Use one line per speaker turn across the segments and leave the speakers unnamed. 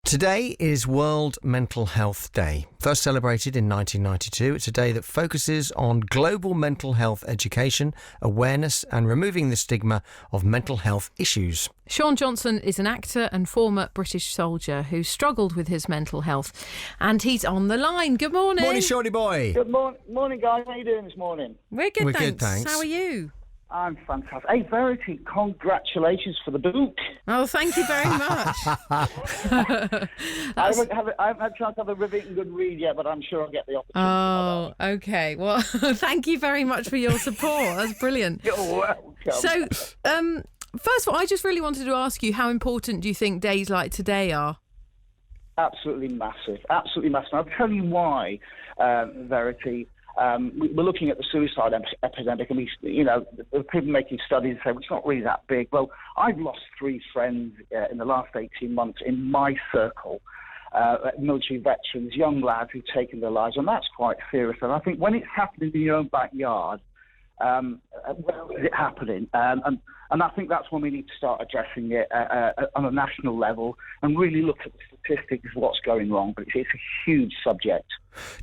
Today is World Mental Health Day. First celebrated in 1992, it's a day that focuses on global mental health education, awareness and removing the stigma of mental health issues.
Shaun Johnson is an actor and former British soldier who struggled with his mental health, and he's on the line. Good morning.
Morning, Shauny boy.
Good morning, guys. How are you doing this morning?
We're good,
We're good,
thanks.
thanks.
How are you?
I'm fantastic. Hey, Verity, congratulations for the book.
Oh, thank you very much.
I haven't had a chance to have a riveting good read yet, but I'm sure I'll get the opportunity.
Oh, okay. Well, thank you very much for your support. That's brilliant.
You're welcome.
So, first of all, I just really wanted to ask you, how important do you think days like today are?
Absolutely massive. Absolutely massive. I'll tell you why, Verity. We're looking at the suicide epidemic, and people making studies and say, well, it's not really that big. Well, I've lost 3 friends in the last 18 months in my circle, military veterans, young lads who've taken their lives, and that's quite serious. And I think when it's happening in your own backyard, where is it happening? And I think that's when we need to start addressing it on a national level and really look at the statistics of what's going wrong. But it's a huge subject.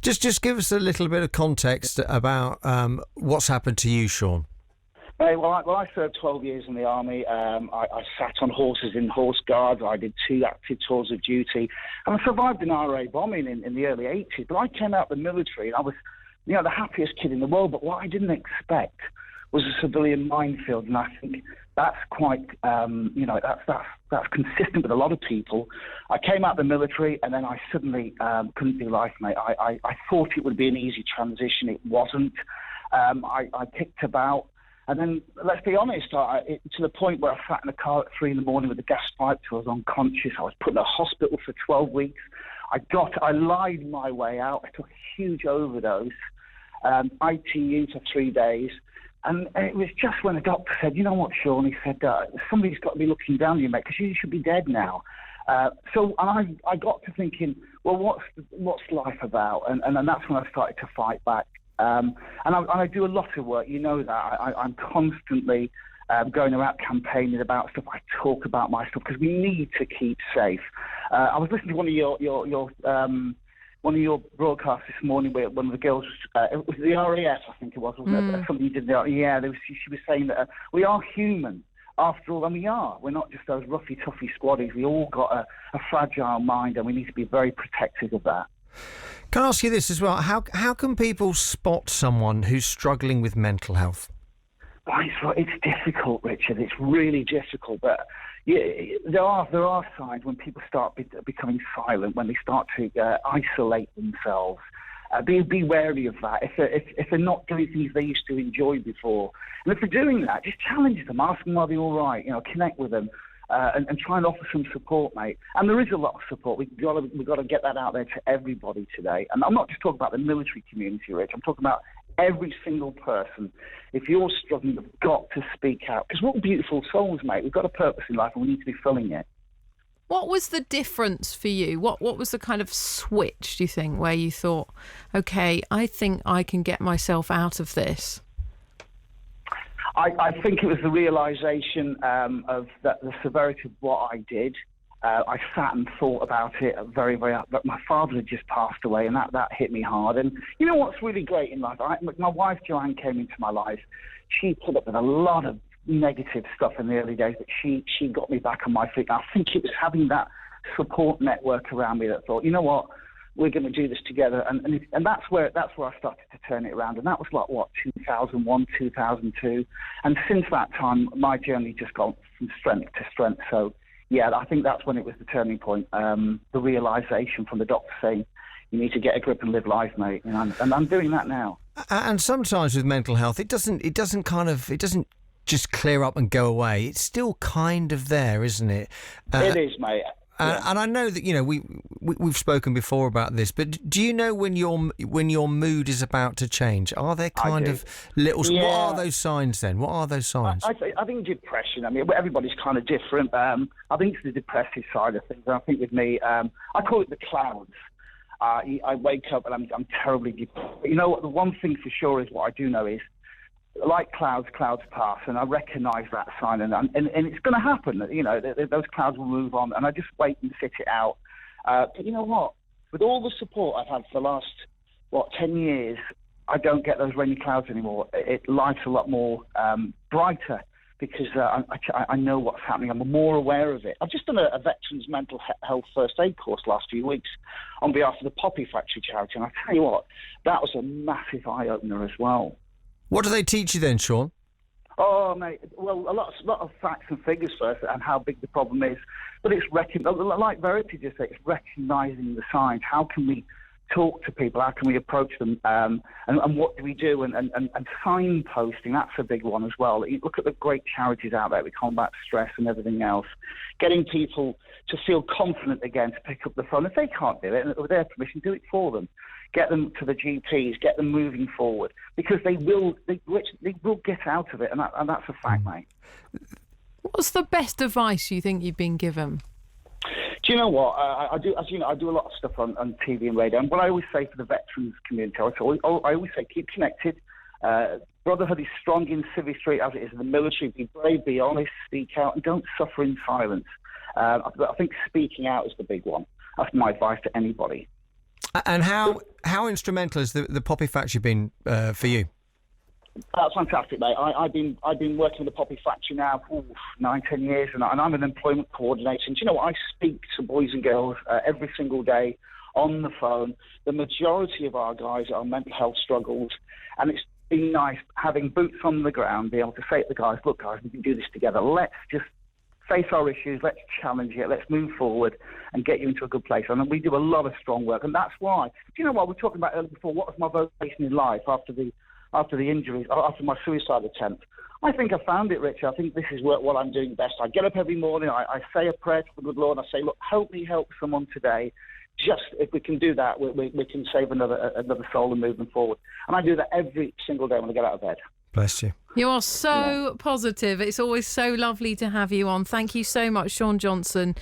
Just give us a little bit of context about what's happened to you, Shaun.
Well, I served 12 years in the Army. I sat on horses in horse guards. I did 2 active tours of duty. And I survived an RA bombing in the early 80s. But I came out of the military and I was the happiest kid in the world. But what I didn't expect was a civilian minefield. And I think that's quite, that's consistent with a lot of people. I came out of the military and then I suddenly couldn't do life, mate. I thought it would be an easy transition. It wasn't. I kicked about. And then, let's be honest, to the point where I sat in the car at 3 a.m. with a gas pipe till I was unconscious. I was put in a hospital for 12 weeks. I lied my way out. I took a huge overdose, ITU for 3 days. And it was just when the doctor said, you know what, Shaun, he said, somebody's got to be looking down on you, mate, because you should be dead now. So I got to thinking, well, what's life about? And that's when I started to fight back. And I do a lot of work, you know that. I'm constantly going around campaigning about stuff. I talk about my stuff because we need to keep safe. I was listening to one of your broadcasts this morning where one of the girls, it was the RAF, I think it was, wasn't it? Something you did there. Yeah, she was saying that we are human after all, and we are. We're not just those roughy-toughy squaddies. We all got a fragile mind, and we need to be very protective of that.
Can I ask you this as well? How can people spot someone who's struggling with mental health?
It's difficult, Richard. It's really difficult. But yeah, there are signs when people start becoming silent, when they start to isolate themselves. Be wary of that. If they're not doing things they used to enjoy before, and if they're doing that, just challenge them, ask them are they all right. Connect with them. And try and offer some support, mate. And there is a lot of support. We've got to get that out there to everybody today. And I'm not just talking about the military community, Rich. I'm talking about every single person. If you're struggling, you've got to speak out. Because we're beautiful souls, mate. We've got a purpose in life and we need to be filling it.
What was the difference for you? What was the kind of switch, do you think, where you thought, okay, I think I can get myself out of this?
I think it was the realisation of the severity of what I did. I sat and thought about it very, very. But my father had just passed away, and that hit me hard. And you know what's really great in life? My wife Joanne came into my life. She put up with a lot of negative stuff in the early days, but she got me back on my feet. I think it was having that support network around me that thought, you know what, we're going to do this together, and that's where I started to turn it around, and that was like 2001, 2002, and since that time my journey just gone from strength to strength. So yeah, I think that's when it was the turning point, the realisation from the doctor saying you need to get a grip and live life, mate, and I'm doing that now.
And sometimes with mental health, it doesn't just clear up and go away. It's still kind of there, isn't it?
It is, mate.
And I know that we've spoken before about this, but do you know when your mood is about to change? Are there kind of little? Yeah. What are those signs then? What are those signs?
I think depression. I mean, everybody's kind of different. I think it's the depressive side of things. I think with me, I call it the clouds. I wake up and I'm terribly depressed. You know what? The one thing for sure is what I do know is, like clouds pass, and I recognise that sign, and it's going to happen. Those clouds will move on, and I just wait and sit it out. But you know what? With all the support I've had for the last, 10 years, I don't get those rainy clouds anymore. Life's a lot more brighter because I know what's happening. I'm more aware of it. I've just done a veterans mental health first aid course last few weeks on behalf of the Poppy Factory charity, and I tell you what, that was a massive eye-opener as well.
What do they teach you then, Shaun?
Oh, mate. Well, a lot of facts and figures first, and how big the problem is. But it's like Verity just said, it's recognising the signs. How can we talk to people? How can we approach them? And what do we do? And signposting, that's a big one as well. You look at the great charities out there. We combat stress and everything else. Getting people to feel confident again to pick up the phone. If they can't do it, and with their permission, do it for them. Get them to the GPs, get them moving forward, because they will get out of it, and that's a fact, mate.
What's the best advice you think you've been given?
Do you know what? I do, as you know, I do a lot of stuff on TV and radio, and what I always say for the veterans community, I always say keep connected. Brotherhood is strong in Civvy Street as it is in the military. Be brave, be honest, speak out, and don't suffer in silence. I think speaking out is the big one. That's my advice to anybody.
And how instrumental has the Poppy Factory been for you?
That's fantastic, mate. I've been working with the Poppy Factory now for 9-10 years, and I'm an employment coordinator. And do you know what? I speak to boys and girls every single day on the phone. The majority of our guys are mental health struggles, and it's been nice having boots on the ground, be able to say to the guys, look, guys, we can do this together. Let's just face our issues, let's challenge it, let's move forward and get you into a good place. And we do a lot of strong work, and that's why. Do you know what? We were talking about earlier before, what was my vocation in life after the injuries, after my suicide attempt? I think I found it, Rich. I think this is what I'm doing best. I get up every morning, I say a prayer to the good Lord, and I say, look, help me help someone today. Just if we can do that, we can save another soul and move them forward. And I do that every single day when I get out of bed.
Bless you.
You are so positive. It's always so lovely to have you on. Thank you so much, Shaun Johnson,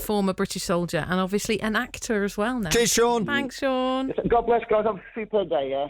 former British soldier and obviously an actor as well now.
Cheers, Shaun.
Thanks, Shaun.
God bless, guys. Have a super day, yeah?